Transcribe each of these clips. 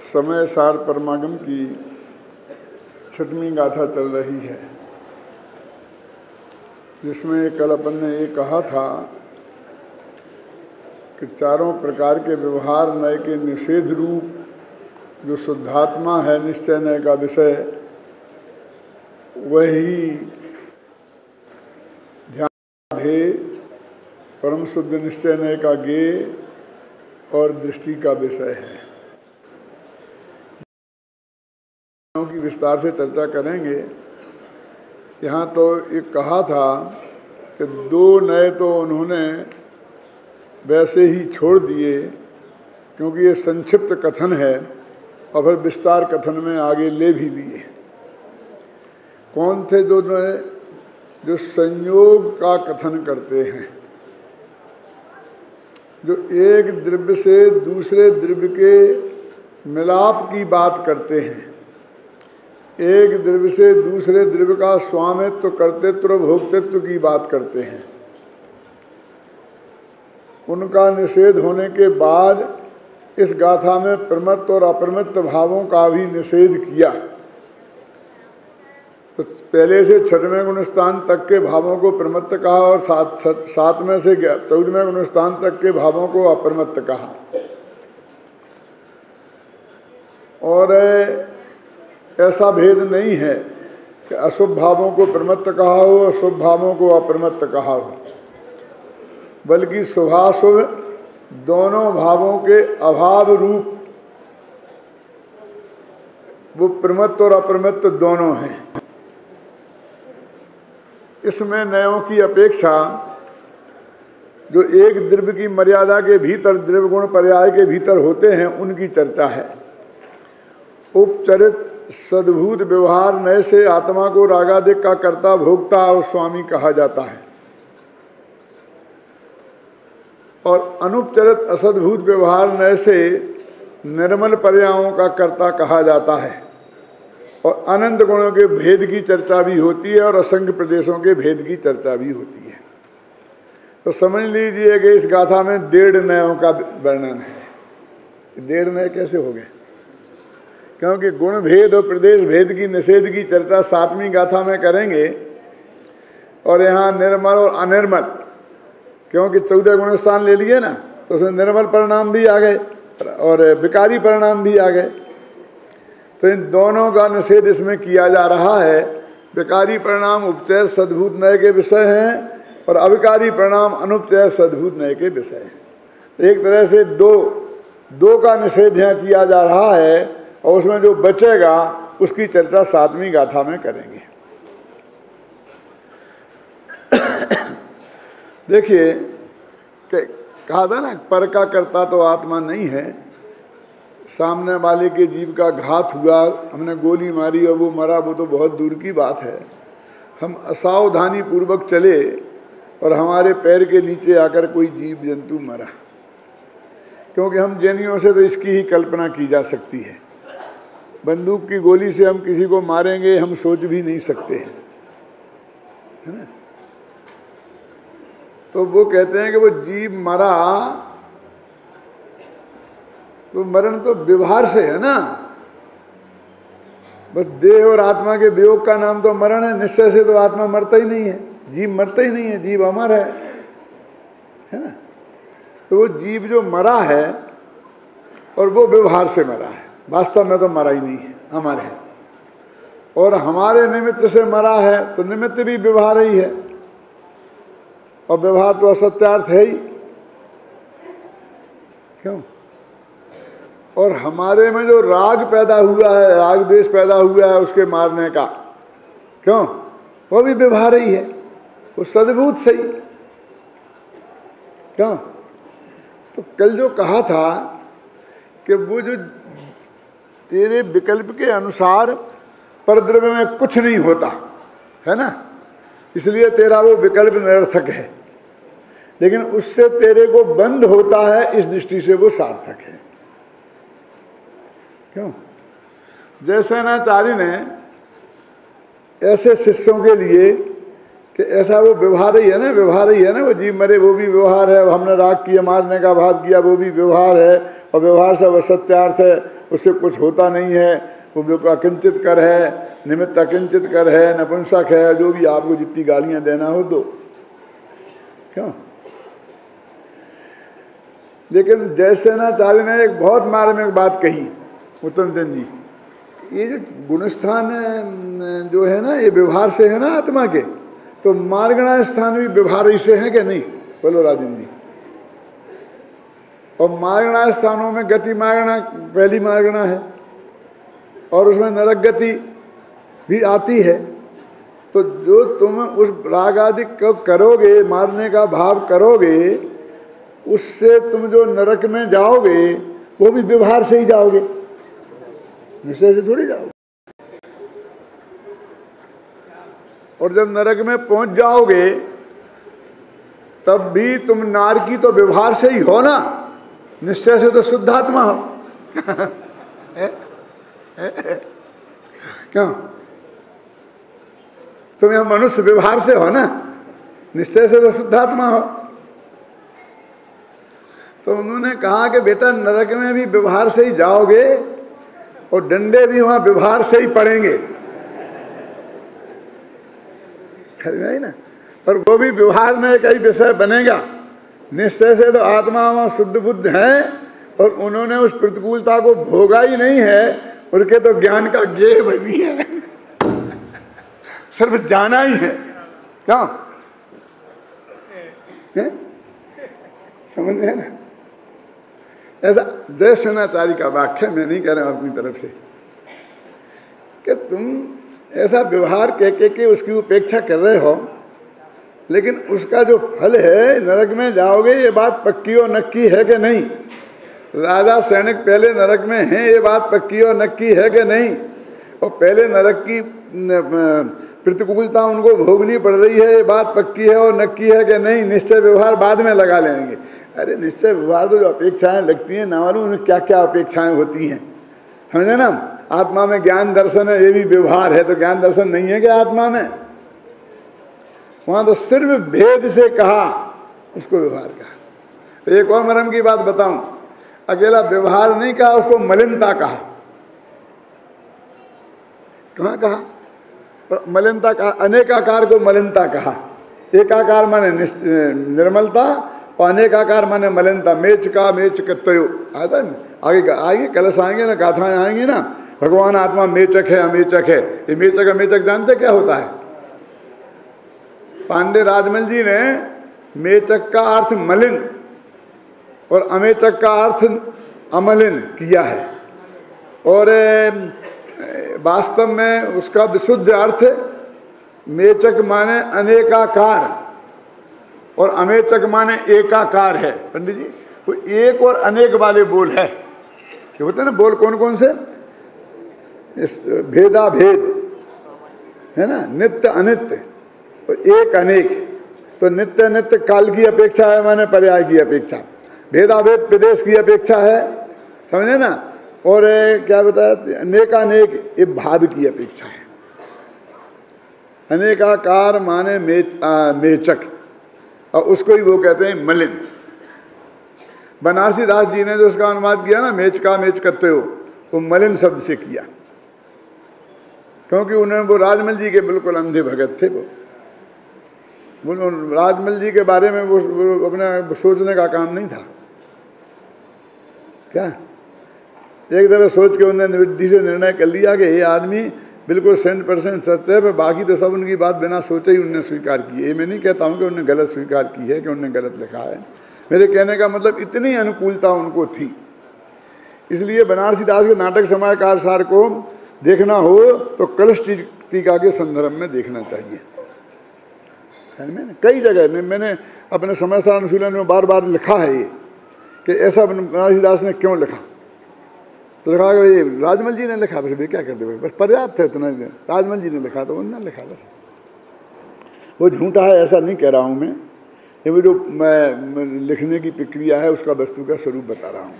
समय सार परमागम की छठवीं गाथा चल रही है, जिसमें कल अपन ने ये कहा था कि चारों प्रकार के व्यवहार नय के निषेध रूप जो शुद्धात्मा है निश्चय नय का विषय, वही ध्यान ध्येय परम शुद्ध निश्चय नय का ज्ञेय और दृष्टि का विषय है। की विस्तार से चर्चा करेंगे। यहाँ तो एक कहा था कि दो नए तो उन्होंने वैसे ही छोड़ दिए क्योंकि ये संक्षिप्त कथन है और फिर विस्तार कथन में आगे ले भी लिए। कौन थे दो नए? जो संयोग का कथन करते हैं, जो एक द्रव्य से दूसरे द्रव्य के मिलाप की बात करते हैं, एक द्रव्य से दूसरे द्रव्य का स्वामित्व कर्तृत्व भोक्तृत्व की बात करते हैं। उनका निषेध होने के बाद इस गाथा में प्रमत्त और अप्रमत्त भावों का भी निषेध किया। तो पहले से 6वें गुणस्थान तक के भावों को प्रमत्त कहा और 7वें से 14वें गुणस्थान तक के भावों को अप्रमत्त कहा। और ऐसा भेद नहीं है कि अशुभ भावों को प्रमत्त कहा हो और शुभ भावों को अप्रमत्त कहा हो, बल्कि शुभाशुभ दोनों भावों के अभाव रूप वो प्रमत्त और अप्रमत्त दोनों हैं। इसमें नयों की अपेक्षा जो एक द्रव्य की मर्यादा के भीतर द्रव्य गुण पर्याय के भीतर होते हैं उनकी चर्चा है। उपचरित सद्भूत व्यवहार नय से आत्मा को रागादिक का कर्ता भोक्ता और स्वामी कहा जाता है, और अनुपचरित असद्भूत व्यवहार नय से निर्मल पर्यायों का कर्ता कहा जाता है। और अनंत गुणों के भेद की चर्चा भी होती है और असंख्य प्रदेशों के भेद की चर्चा भी होती है। तो समझ लीजिए कि इस गाथा में 1.5 नयों का वर्णन है। 1.5 नय कैसे हो गए? क्योंकि गुण भेद और प्रदेश भेद की निषेध की चर्चा 7वीं गाथा में करेंगे, और यहाँ निर्मल और अनिर्मल, क्योंकि 14 गुणस्थान ले लिए ना, तो उसमें निर्मल परिणाम भी आ गए और विकारी परिणाम भी आ गए। तो इन दोनों का निषेध इसमें किया जा रहा है। विकारी परिणाम उपचय सद्भूत नय के विषय हैं और अविकारी परिणाम अनुपचय सद्भूत नय के विषय हैं। एक तरह से दो का निषेध यहाँ किया जा रहा है, और उसमें जो बचेगा उसकी चर्चा 7वीं गाथा में करेंगे। देखिए कि कहा था ना, पर का कर्ता तो आत्मा नहीं है। सामने वाले के जीव का घात हुआ, हमने गोली मारी और वो मरा, वो तो बहुत दूर की बात है। हम असावधानी पूर्वक चले और हमारे पैर के नीचे आकर कोई जीव जंतु मरा, क्योंकि हम जैनियों से तो इसकी ही कल्पना की जा सकती है। बंदूक की गोली से हम किसी को मारेंगे हम सोच भी नहीं सकते हैं, है ना? तो वो कहते हैं कि वो जीव मरा, तो मरण तो व्यवहार से है ना, बस देह और आत्मा के वियोग का नाम तो मरण है। निश्चय से तो आत्मा मरता ही नहीं है, जीव मरता ही नहीं है, जीव अमर है ना? तो वो जीव जो मरा है और वो व्यवहार से मरा है, वास्तव में तो मरा ही नहीं है, अमर है। और हमारे निमित्त से मरा है, तो निमित्त भी व्यवहार ही है, और व्यवहार तो असत्यार्थ है ही। क्यों? और हमारे में जो राग पैदा हुआ है, राग द्वेष पैदा हुआ है उसके मारने का, क्यों? वो भी व्यवहार ही है, वो सद्भूत सही। क्यों? तो कल जो कहा था कि वो जो तेरे विकल्प के अनुसार परद्रव्य में कुछ नहीं होता है ना, इसलिए तेरा वो विकल्प निरर्थक है, लेकिन उससे तेरे को बंध होता है, इस दृष्टि से वो सार्थक है। क्यों? जैसे नाचार्य ने ऐसे शिष्यों के लिए कि ऐसा वो व्यवहार ही है ना, व्यवहार ही है ना, वो जीव मरे वो भी व्यवहार है, हमने राग किया मारने का भाव किया वो भी व्यवहार है, और व्यवहार सब असत्यार्थ है, उससे कुछ होता नहीं है, वो बिल्कुल अकिंचित कर है, निमित्त अकिंचित कर है, नपुंसक है, जो भी आपको जितनी गालियां देना हो दो, क्यों। लेकिन जयसेनाचार्य ने एक बहुत मार्मिक बात कही उत्तम चंद जी, ये जो गुणस्थान जो है ना, ये व्यवहार से है ना आत्मा के, तो मार्गणा स्थान भी व्यवहार ही से है कि नहीं, बोलो राजन जी। और मार्गणा स्थानों में गति मार्गणा पहली मार्गणा है, और उसमें नरक गति भी आती है। तो जो तुम उस राग आदि को करोगे, मारने का भाव करोगे, उससे तुम जो नरक में जाओगे वो भी व्यवहार से ही जाओगे, निश्चय से थोड़ी जाओगे। और जब नरक में पहुंच जाओगे तब भी तुम नारकी तो व्यवहार से ही हो ना, निश्चय से तो शुद्धात्मा हो। क्यों, तुम यह मनुष्य व्यवहार से हो ना, निश्चय से तो शुद्धात्मा हो। तो उन्होंने कहा कि बेटा नरक में भी व्यवहार से ही जाओगे और डंडे भी वहां व्यवहार से ही पड़ेंगे, नहीं ना, पर वो भी व्यवहार में एक ही विषय बनेगा। निश्चय से तो आत्मा वहां शुद्ध बुद्ध है और उन्होंने उस प्रतिकूलता को भोगा ही नहीं है, उनके तो ज्ञान का ज्ञेय भी है, सिर्फ जाना ही है। क्या समझ में है ना, ऐसा जयसेनाचार्य का वाक्य, मैं नहीं कह रहा हूं अपनी तरफ से, कि तुम ऐसा व्यवहार कह के उसकी उपेक्षा कर रहे हो, लेकिन उसका जो फल है नरक में जाओगे, ये बात पक्की और नक्की है कि नहीं। राजा सैनिक पहले नरक में हैं, ये बात पक्की और नक्की है कि नहीं। और पहले नरक की प्रतिकूलता उनको भोगनी पड़ रही है, ये बात पक्की है और नक्की है कि नहीं। निश्चय व्यवहार बाद में लगा लेंगे। अरे निश्चय व्यवहार तो जो अपेक्षाएं लगती हैं, ना मालूम उनमें क्या क्या अपेक्षाएं होती हैं, समझे ना। आत्मा में ज्ञान दर्शन है, ये भी व्यवहार है, तो ज्ञान दर्शन नहीं है क्या आत्मा में। वहां तो सिर्फ भेद से कहा, उसको व्यवहार कहा। एक और मरम की बात बताऊं, अकेला व्यवहार नहीं कहा, उसको मलिनता कहा। कहाँ कहा, मलिनता कहा, अनेकाकार को मलिनता कहा। एकाकार माने निर्मलता और अनेकाकार माने मलिनता। मेच का मेच कत्तयो आता है, आगे आगे कलश आएंगे ना, गाथाएं आएंगी ना, भगवान आत्मा मेचक है अमेचक है। ये मेचक अमेचक जानते क्या होता है। पांडे राजमल जी ने मेचक का अर्थ मलिन और अमेचक का अर्थ अमलिन किया है, और वास्तव में उसका विशुद्ध अर्थ मेचक माने अनेकाकार और अमेचक माने एकाकार है। पंडित जी, वो एक और अनेक वाले बोल है, ये होते हैं ना बोल, कौन कौन से, भेदा भेद है ना, नित्य अनित्य, तो एक अनेक। तो नित्य नित्य काल की अपेक्षा है, माने पर्याय की अपेक्षा। भेदाभेद प्रदेश की अपेक्षा है, समझे ना। और क्या बताया, अनेकानेक ये भाव की अपेक्षा है। अनेकाकार माने मेचक, और उसको ही वो कहते हैं मलिन। बनारसी दास जी ने जो उसका अनुवाद किया ना, मेच का मेच करते हो, वो मलिन शब्द से किया, क्योंकि उन्होंने वो राजमल जी के बिल्कुल अंधे भगत थे। वो राजमल जी के बारे में वो अपने सोचने का काम नहीं था। क्या एक दफे सोच के उन्होंने निवृत्ति से निर्णय कर लिया कि ये आदमी बिल्कुल 100% सत्य है, पर बाकी तो सब उनकी बात बिना सोचे ही उन्होंने स्वीकार की। ये मैं नहीं कहता हूँ कि उन्होंने गलत स्वीकार की है, कि उन्होंने गलत लिखा है। मेरे कहने का मतलब इतनी अनुकूलता उनको थी। इसलिए बनारसी दास के नाटक समाजकार सार को देखना हो तो कलश टीका के संदर्भ में देखना चाहिए। कई जगह मैंने अपने समाचार अनुशीलन में बार बार लिखा है ये, कि ऐसा बनारसी दास ने क्यों लिखा। तो लिखा कि ये राजमल जी ने लिखा, बस क्या कर दे, बस पर्याप्त है इतना। राजमल जी ने लिखा तो उन्होंने लिखा, बस। वो झूठा है ऐसा नहीं कह रहा हूँ मैं, ये वो जो मैं लिखने की प्रक्रिया है उसका वस्तु का स्वरूप बता रहा हूँ।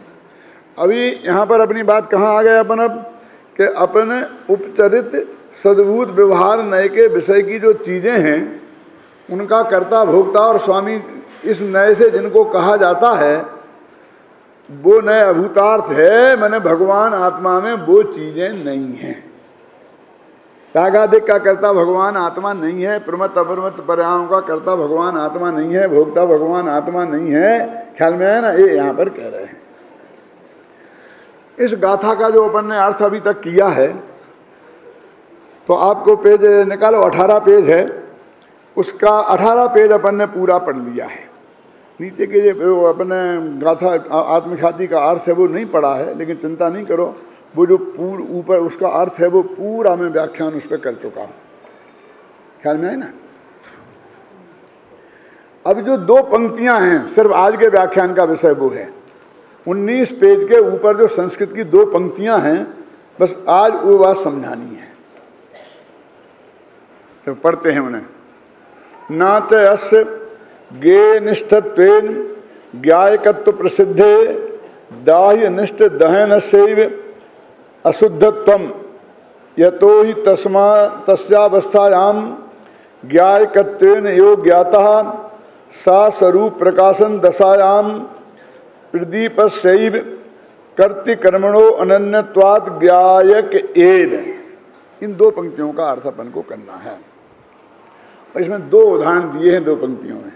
अभी यहाँ पर अपनी बात कहाँ आ गए अपन, अब कि अपने उपचरित सद्भूत व्यवहार नए के विषय की जो चीज़ें हैं उनका कर्ता भोक्ता और स्वामी इस नए से जिनको कहा जाता है, वो नए अभूतार्थ है, मैंने भगवान आत्मा में वो चीजें नहीं हैं। त्यागादिक का कर्ता भगवान आत्मा नहीं है, प्रमत्त अप्रमत्त पर्यायों का कर्ता भगवान आत्मा नहीं है, भोक्ता भगवान आत्मा नहीं है। ख्याल में है ना, ये यहाँ पर कह रहे हैं। इस गाथा का जो अपन ने अर्थ अभी तक किया है, तो आपको पेज निकालो, 18 पेज है, उसका 18 पेज अपन ने पूरा पढ़ लिया है। नीचे के जो अपन ने गाथा आत्मख्याति का अर्थ है वो नहीं पढ़ा है, लेकिन चिंता नहीं करो, वो जो ऊपर उसका अर्थ है वो पूरा मैं व्याख्यान उस पर कर चुका हूँ। ख्याल में है ना। अब जो 2 पंक्तियां हैं, सिर्फ आज के व्याख्यान का विषय वो है। 19 पेज के ऊपर जो संस्कृत की 2 पंक्तियां हैं, बस आज वो बात समझानी है। तो पढ़ते हैं उन्हें। नाच अस्य गे निष्ठत्वेन ज्ञायकत्व प्रसिद्धे दाह्य निष्ठ दहन शैव अशुद्धत्वम यतो ही तस्यावस्थायां ज्ञायकत्वेन यो ज्ञातः सा स्वरूप प्रकाशन दशायां प्रदीपस्यैव कर्ति कर्मणो अनन्यत्वात् ज्ञायक एव। इन 2 पंक्तियों का अर्थ अपन को करना है। और इसमें 2 उदाहरण दिए हैं 2 पंक्तियों में।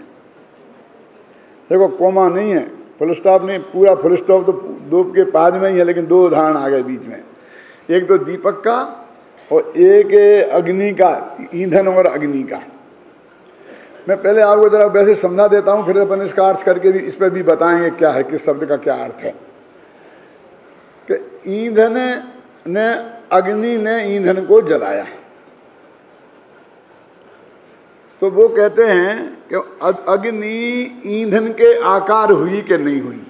देखो, कोमा नहीं है, फुल स्टॉप नहीं, पूरा फुल स्टॉप तो 2 के बाद में ही है, लेकिन 2 उदाहरण आ गए बीच में। एक तो दीपक का और एक अग्नि का, ईंधन और अग्नि का। मैं पहले आपको जरा वैसे समझा देता हूँ, फिर अपन इसका अर्थ करके भी इस पर भी बताएंगे क्या है, किस शब्द का क्या अर्थ है। कि ईंधन ने, अग्नि ने ईंधन को जलाया, तो वो कहते हैं कि अग्नि ईंधन के आकार हुई कि नहीं हुई।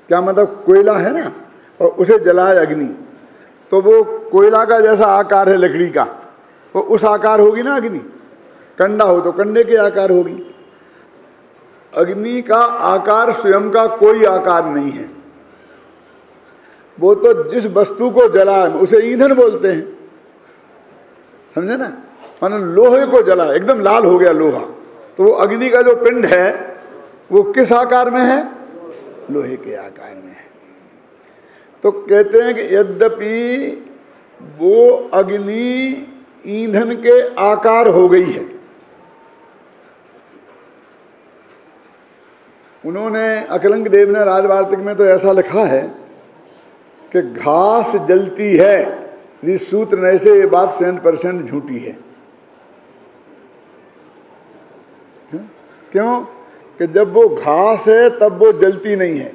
क्या मतलब, कोयला है ना और उसे जलाए अग्नि, तो वो कोयला का जैसा आकार है लकड़ी का, वो उस आकार होगी ना अग्नि। कंडा हो तो कंडे के आकार होगी। अग्नि का आकार स्वयं का कोई आकार नहीं है, वो तो जिस वस्तु को जलाए उसे ईंधन बोलते हैं। समझे ना। मानो लोहे को जलाए, एकदम लाल हो गया लोहा, तो वो अग्नि का जो पिंड है वो किस आकार में है? लोहे के आकार में है। तो कहते हैं कि यद्यपि वो अग्नि ईंधन के आकार हो गई है, उन्होंने अकलंक देव ने राजवार्तिक में तो ऐसा लिखा है कि घास जलती है, इस सूत्र में से ये बात 100% झूठी है। क्यों? कि जब वो घास है तब वो जलती नहीं है,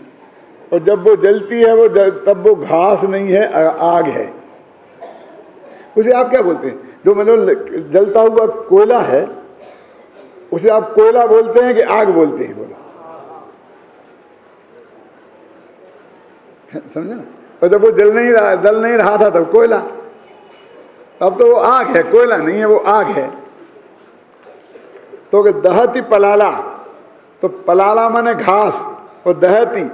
और जब वो जलती है तब वो घास नहीं है, आग है। उसे आप क्या बोलते हैं? जो मतलब जलता हुआ कोयला है उसे आप कोयला बोलते हैं कि आग बोलते हैं? बोलो, समझे ना। और जब वो जल नहीं रहा था तब कोयला, अब तो वो आग है, कोयला नहीं है, वो आग है। तो दहती पलाला, तो पलाला माने घास, और दहती,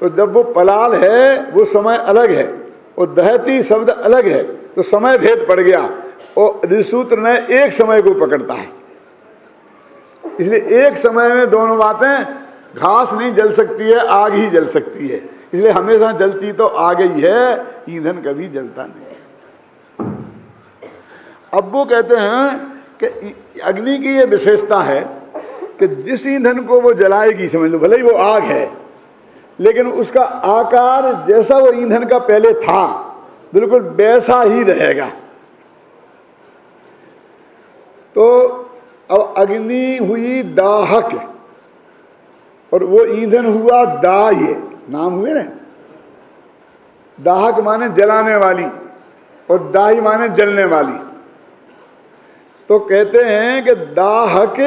तो जब वो पलाल है वो समय अलग है और दहती शब्द अलग है, तो समय भेद पड़ गया। और ऋषिसूत्र ने एक समय को पकड़ता है, इसलिए एक समय में दोनों बातें, घास नहीं जल सकती है, आग ही जल सकती है। इसलिए हमेशा जलती तो आग ही है, ईंधन कभी जलता नहीं है। अब वो कहते हैं कि अग्नि की ये विशेषता है कि जिस ईंधन को वो जलाएगी, समझ लो भले ही वो आग है, लेकिन उसका आकार जैसा वो ईंधन का पहले था बिल्कुल वैसा ही रहेगा। तो अब अग्नि हुई दाहक और वो ईंधन हुआ दाह्य, नाम हुए ना। दाहक माने जलाने वाली और दाह्य माने जलने वाली। तो कहते हैं कि दाहक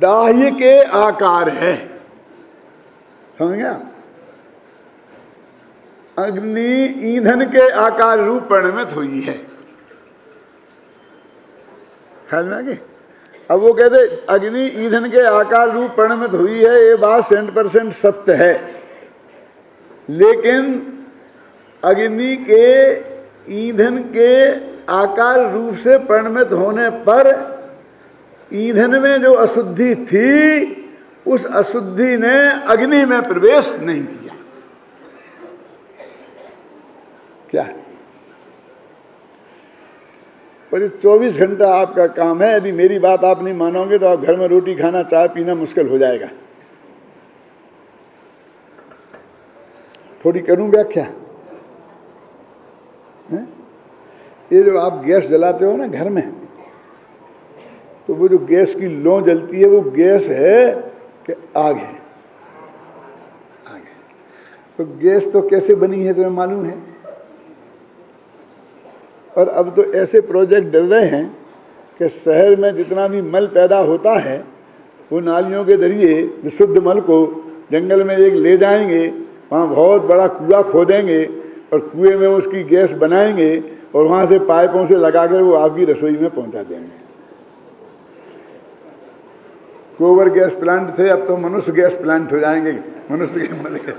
दाह्य के आकार है, समझ गया। अग्नि ईंधन के आकार रूप परिणमित हुई है, ख्याल में आ गई। अब वो कहते अग्नि ईंधन के आकार रूप परिणमित हुई है, ये बात 100% सत्य है। लेकिन अग्नि के ईंधन के आकार रूप से परिणमित होने पर ईंधन में जो अशुद्धि थी, उस अशुद्धि ने अग्नि में प्रवेश नहीं किया। क्या है? और ये 24 घंटा आपका काम है। यदि मेरी बात आप नहीं मानोगे तो आप घर में रोटी खाना, चाय पीना मुश्किल हो जाएगा। थोड़ी करूं व्याख्या। ये जो आप गैस जलाते हो ना घर में, तो वो जो गैस की लौ जलती है वो गैस है कि आग है? आग है। तो गैस तो कैसे बनी है तुम्हें मालूम है? और अब तो ऐसे प्रोजेक्ट डल रहे हैं कि शहर में जितना भी मल पैदा होता है वो नालियों के जरिए विशुद्ध मल को जंगल में एक ले जाएंगे, वहाँ बहुत बड़ा कुआं खोदेंगे और कुएं में उसकी गैस बनाएंगे और वहाँ से पाइपों से लगाकर वो आपकी रसोई में पहुँचा देंगे। गोबर गैस प्लांट थे, अब तो मनुष्य गैस प्लांट हो जाएंगे, मनुष्य के मल के।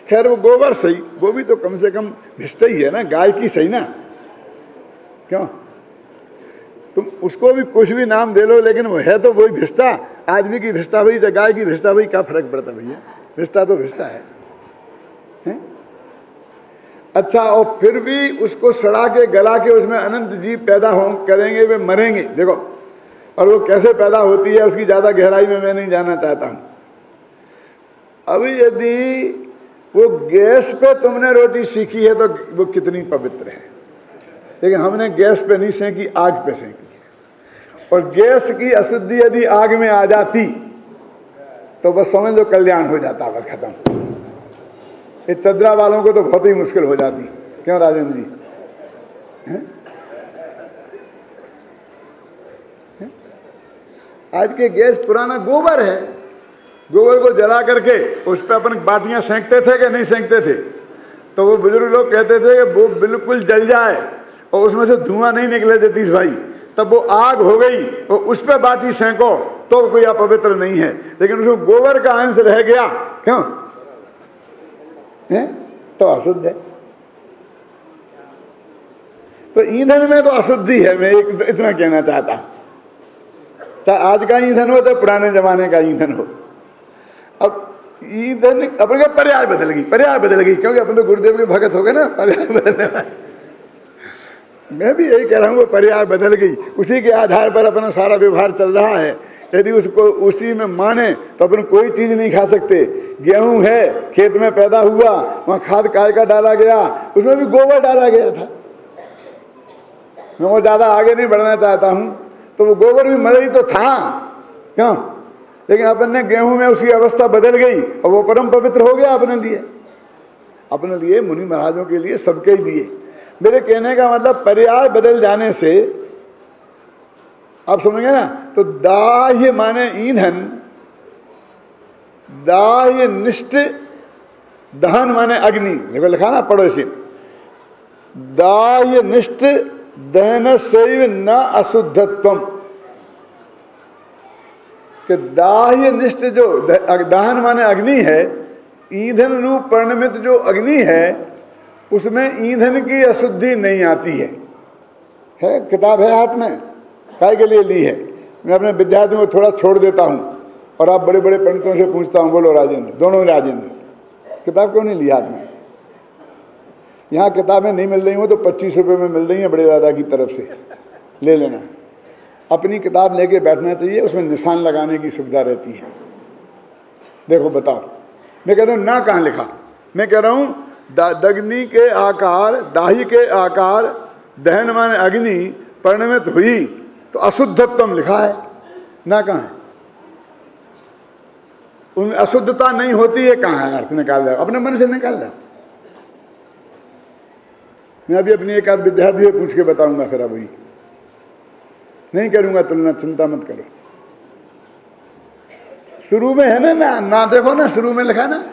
खैर वो गोबर सही, वो भी तो कम से कम भिष्टा ही है ना, गाय की सही ना, क्यों? तुम उसको भी कुछ भी नाम दे लो, लेकिन वो है तो वही भिष्टा। आदमी की भिष्टा हुई तो गाय की भिष्टा हुई, क्या फर्क पड़ता भैया? भिष्टा तो भिष्टा है? अच्छा, और फिर भी उसको सड़ा के गला के उसमें अनंत जीव पैदा हो करेंगे, वे मरेंगे। देखो, और वो कैसे पैदा होती है उसकी ज्यादा गहराई में मैं नहीं जाना चाहता हूं। अभी यदि वो गैस पे तुमने रोटी सीखी है तो वो कितनी पवित्र है, लेकिन हमने गैस पे नहीं सेंकी, आग पे सेंकी है। और गैस की अशुद्धि यदि आग में आ जाती तो बस समझ लो कल्याण हो जाता, बस खत्म। ये चदरा वालों को तो बहुत ही मुश्किल हो जाती। क्यों राजेंद्र जी? आज के गैस पुराना गोबर है, गोबर को जला करके उस पर अपन बाटियां सेंकते थे कि नहीं सेंकते थे? तो वो बुजुर्ग लोग कहते थे कि वो बिल्कुल जल जाए और उसमें से धुआं नहीं निकले जतीश भाई, तब वो आग हो गई और उस पर बाटी सेंको तो कोई अपवित्र नहीं है। लेकिन उसमें गोबर का अंश रह गया, क्यों है? तो अशुद्ध है। तो ईंधन में तो अशुद्धि है, मैं इतना कहना चाहता हूं। चाहे आज का ईंधन हो चाहे पुराने जमाने का ईंधन हो, अब ईंधन अपन का पर्याय बदल गई, पर्याय बदल गई, क्योंकि अपन तो गुरुदेव के भगत हो गए ना, पर्याय बदलने वाले। मैं भी यही कह रहा हूँ, वो पर्याय बदल गई, उसी के आधार पर अपना सारा व्यवहार चल रहा है। यदि उसको उसी में माने तो अपन कोई चीज नहीं खा सकते। गेहूं है, खेत में पैदा हुआ, वहां खाद काय का डाला गया, उसमें भी गोबर डाला गया था। मैं वो ज्यादा आगे नहीं बढ़ना चाहता हूं, तो वो गोबर भी मर ही तो था, क्यों? लेकिन अपन ने गेहूं में उसकी अवस्था बदल गई और वो परम पवित्र हो गया अपने लिए, मुनि महाराजों के लिए, सबके लिए। मेरे कहने का मतलब पर्याय बदल जाने से आप समझेंगे ना। तो दाह्य माने ईंधन, दाह्य निष्ठ, दहन माने अग्नि। देखो लिखा ना, पढ़ो इसे। दाह्य निष्ठ दहन सैव न अशुद्धत्वम, कि दाह्य निष्ठ जो दहन माने अग्नि है, ईंधन रूप परिणमित जो अग्नि है उसमें ईंधन की अशुद्धि नहीं आती है। किताब है हाथ में, काय के लिए ली है? मैं अपने विद्यार्थियों को थोड़ा छोड़ देता हूँ और आप बड़े बड़े पंडितों से पूछता हूँ, बोलो राजेंद्र, दोनों राजेंद्र, किताब क्यों नहीं ली हाथ में? यहाँ किताबें नहीं मिल रही हो तो 25 रुपये में मिल रही हैं बड़े दादा की तरफ से, ले लेना। अपनी किताब लेके बैठना चाहिए, उसमें निशान लगाने की सुविधा रहती है। देखो बताओ, मैं कहता हूँ ना कहाँ लिखा, मैं कह रहा हूँ दग्नि के आकार, दाही के आकार, दहन माने अग्नि परिणमित हुई तो अशुद्धत्वम लिखा है, ना कहाँ है? उनमें अशुद्धता नहीं होती है, कहाँ है? अर्थ निकाल दो, अपने मन से निकाल दो। मैं अभी अपनी एक आध विद्यार्थी से पूछ के बताऊंगा, फिर अभी नहीं करूंगा तुलना, चिंता मत करो। शुरू में है ना, ना देखो ना, शुरू में लिखा ना,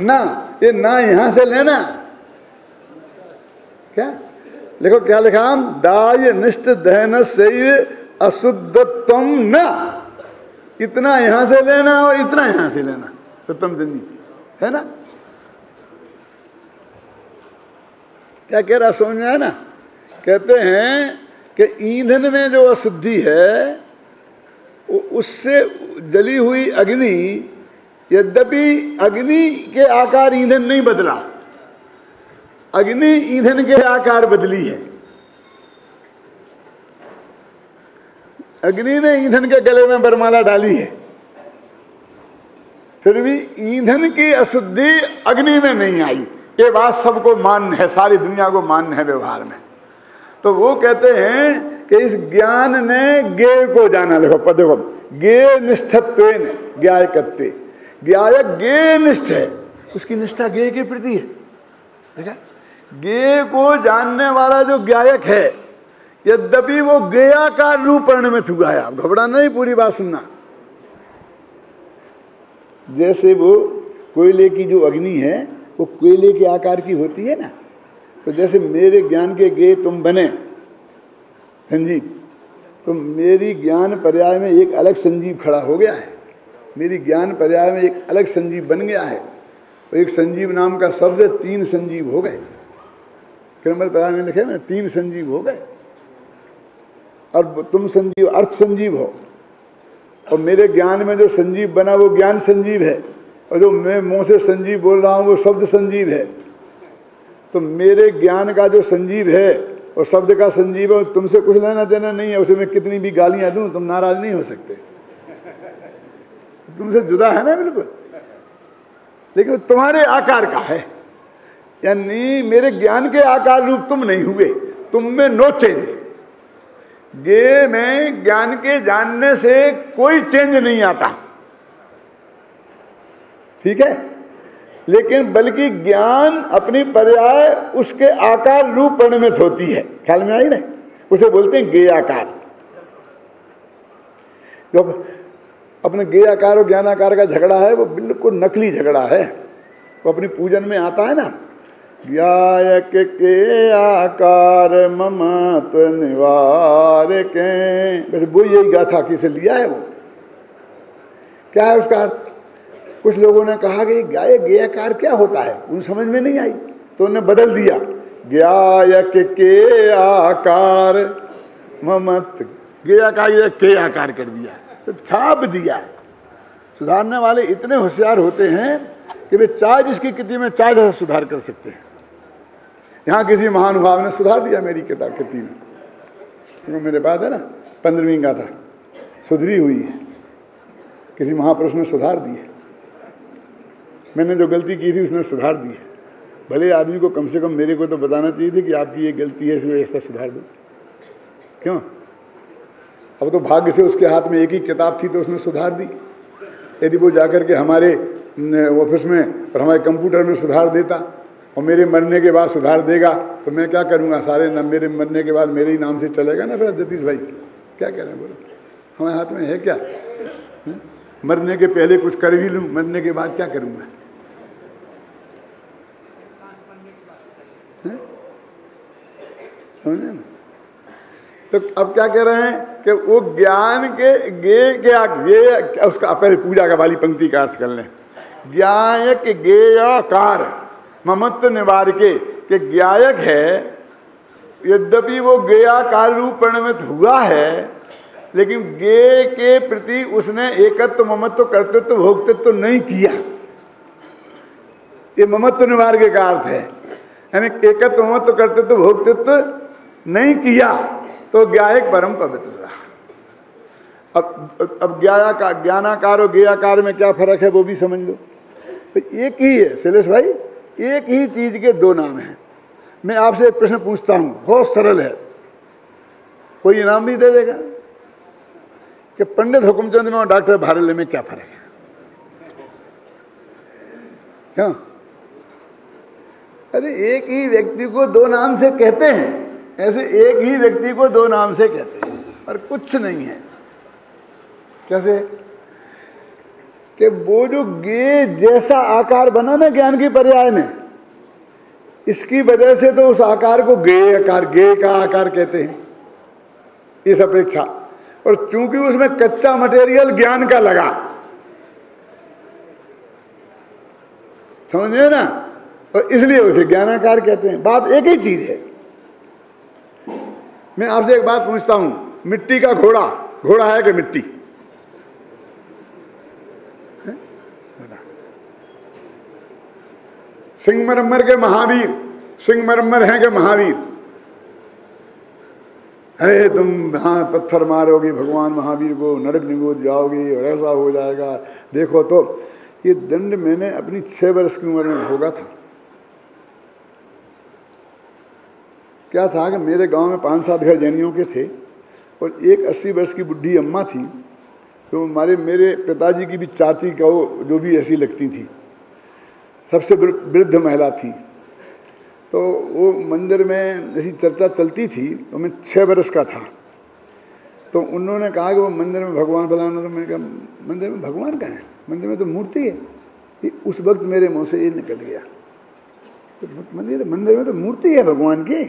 ना, ये ना यहां से लेना, क्या लिखो, क्या लिखा? दाह्य निष्ठ दहन से अशुद्धत्वम न, इतना यहां से लेना और इतना यहां से लेना, उत्तम जनी है ना। क्या कह रहा समझ में आया ना? कहते हैं कि ईंधन में जो अशुद्धि है उससे जली हुई अग्नि, यद्यपि अग्नि के आकार ईंधन नहीं बदला, अग्नि ईंधन के आकार बदली है। अग्नि ने ईंधन के गले में वरमाला डाली है, फिर भी ईंधन की अशुद्धि अग्नि में नहीं आई। ये बात सबको मान्य है, सारी दुनिया को मान्य है व्यवहार में। तो वो कहते हैं कि इस ज्ञान ने गे को जाना। देखो गे निष्ठत्वेन ज्ञायकत्वे, ज्ञायक गे निष्ठ है, उसकी निष्ठा गे के प्रति है। देखा, गे को जानने वाला जो ज्ञायक है, यद्यपि वो गेयाकार रूप परिणमित हुआ है। आप घबराना नहीं, पूरी बात सुनना। जैसे वो कोयले की जो अग्नि है वो कोयले के आकार की होती है ना, तो जैसे मेरे ज्ञान के गे तुम बने संजीव, तो मेरी ज्ञान पर्याय में एक अलग संजीव खड़ा हो गया है। मेरी ज्ञान पर्याय में एक अलग संजीव बन गया है। तो एक संजीव नाम का शब्द 3 संजीव हो गए। क्रमबद्ध पर्याय में लिखे ना 3 संजीव हो गए। और तुम संजीव अर्थ संजीव हो, और मेरे ज्ञान में जो संजीव बना वो ज्ञान संजीव है, और जो मैं मुंह से संजीव बोल रहा हूँ वो शब्द संजीव है। तो मेरे ज्ञान का जो संजीव है और शब्द का संजीव है, तुमसे कुछ लेना देना नहीं है। उसे मैं कितनी भी गालियां दूं तुम नाराज नहीं हो सकते, तुमसे जुदा है ना बिल्कुल, लेकिन तुम्हारे आकार का है। यानी मेरे ज्ञान के आकार रूप तुम नहीं हुए, तुम में नो चेंज। गे में ज्ञान के जानने से कोई चेंज नहीं आता, ठीक है, लेकिन बल्कि ज्ञान अपनी पर्याय उसके आकार रूप परिणमित होती है। ख्याल में आई ना, उसे बोलते हैं गे आकार। जो अपने गे आकार और ज्ञान आकार का झगड़ा है वो बिल्कुल नकली झगड़ा है। वो अपनी पूजन में आता है ना, ज्ञायक के आकार ममत्व निवार के, वैसे वो यही गाथा किसे लिया है। वो क्या है उसका अर्थ? कुछ लोगों ने कहा कि गे आकार क्या होता है, उन समझ में नहीं आई, तो उन्होंने बदल दिया, ज्ञायक के आकार ममत्व, गे आकार के आकार कर दिया, तो छाप दिया। सुधारने वाले इतने होशियार होते हैं कि वे चाहे जिसकी कृति में चाहे जैसा सुधार कर सकते हैं। यहाँ किसी महानुभाव ने सुधार दिया मेरी किताब कृति में, तो मेरे पास है ना 15वीं गाथा सुधरी हुई है, किसी महापुरुष ने सुधार दी है। मैंने जो गलती की थी उसने सुधार दी है। भले आदमी को कम से कम मेरे को तो बताना चाहिए थी कि आपकी ये गलती है, इसमें ऐसा सुधार दो। क्यों? अब तो भाग्य से उसके हाथ में एक ही किताब थी तो उसने सुधार दी। यदि वो जाकर के हमारे ऑफिस में और हमारे कंप्यूटर में सुधार देता और मेरे मरने के बाद सुधार देगा तो मैं क्या करूँगा? सारे नाम मेरे मरने के बाद मेरे ही नाम से चलेगा ना। फिर जतीश भाई क्या कह रहे हैं, बोलो, हमारे हाथ में है क्या? मरने के पहले कुछ कर भी लूँ, मरने के बाद क्या करूँगा? समझे ना? तो अब क्या कह रहे हैं कि वो ज्ञान के गे उसका पहले पूजा का वाली पंक्ति का अर्थ कर लें। ज्ञायक गेयाकार ममत्व निवार के ज्ञायक है, यद्यपि वो गेयाकार रूप परिणमित हुआ है, लेकिन गे के प्रति उसने एकत्व ममत्व कर्तृत्व भोक्तृत्व नहीं किया। ये ममत्व निवार के का अर्थ है, यानी एकत्व ममत्व कर्तृत्व भोक्तृत्व नहीं किया तो ज्ञायक परम पवित्र रहा। अब ज्ञानाकार और गेयाकार में क्या फर्क है वो भी समझ लो। तो एक ही है शैलेश भाई, एक ही चीज के 2 नाम हैं। मैं आपसे एक प्रश्न पूछता हूं, बहुत सरल है, कोई इनाम भी दे देगा कि पंडित हुकुमचंद में और डॉक्टर भारले में क्या फर्क है? क्यों? अरे एक ही व्यक्ति को 2 नाम से कहते हैं, ऐसे एक ही व्यक्ति को 2 नाम से कहते हैं और कुछ नहीं है। कैसे? कि वो जो गे जैसा आकार बना ना ज्ञान की पर्याय में, इसकी वजह से तो उस आकार को गे का आकार कहते हैं, इस अपेक्षा। और चूंकि उसमें कच्चा मटेरियल ज्ञान का लगा, समझे ना, और इसलिए उसे ज्ञानाकार कहते हैं। बात एक ही चीज है। मैं आपसे एक बात पूछता हूं, मिट्टी का घोड़ा है कि मिट्टी? सिंगमरमर के महावीर सिंगमरमर हैं कि महावीर? अरे तुम हाँ पत्थर मारोगे भगवान महावीर को, नरक निगोद जाओगे और ऐसा हो जाएगा। देखो तो ये दंड मैंने अपनी 6 वर्ष की उम्र में भोगा था। क्या था कि मेरे गांव में 5-7 घर जैनियों के थे और एक 80 वर्ष की बुढ़ी अम्मा थी, तो मेरे पिताजी की भी चाची का वो जो भी ऐसी लगती थी, सबसे वृद्ध महिला थी। तो वो मंदिर में ऐसी चर्चा चलती थी, तो मैं 6 वर्ष का था। तो उन्होंने कहा कि वो मंदिर में भगवान फलाना, तो मैंने कहा मंदिर में भगवान कहाँ है, मंदिर में तो मूर्ति है। उस वक्त मेरे मुँह से ये निकल गया, तो मंदिर में तो मूर्ति है भगवान की।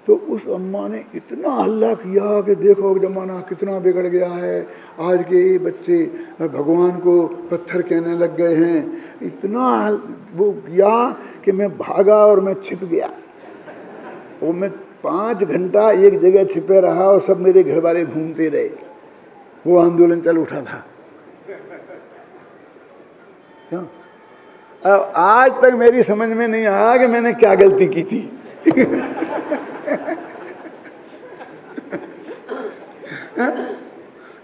तो उस अम्मा ने इतना हल्ला किया कि देखो जमाना कितना बिगड़ गया है, आज के ये बच्चे भगवान को पत्थर कहने लग गए हैं। इतना वो किया कि मैं भागा और मैं छिप गया। वो मैं 5 घंटा एक जगह छिपे रहा और सब मेरे घर वाले घूमते रहे। वो आंदोलन चल उठा था। क्यों? अब आज तक मेरी समझ में नहीं आया कि मैंने क्या गलती की थी।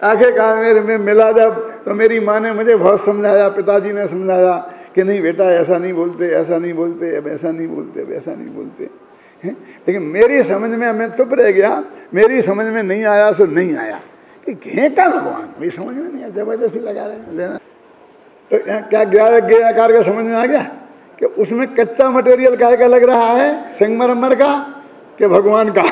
आखिरकार मेरे में मिला जब, तो मेरी माँ ने मुझे बहुत समझाया, पिताजी ने समझाया कि नहीं बेटा ऐसा नहीं बोलते, ऐसा नहीं बोलते, अब ऐसा नहीं बोलते, अब ऐसा नहीं बोलते। लेकिन मेरी समझ में, मैं चुप रह गया, मेरी समझ में नहीं आया सो नहीं आया कि घेंका भगवान, मेरी समझ में नहीं आया, जबरदस्ती लगा रहे लेना। तो क्या ज्ञ आकार का समझ में आ गया कि उसमें कच्चा मटेरियल काय का लग रहा है, संगमरमर का कि भगवान का।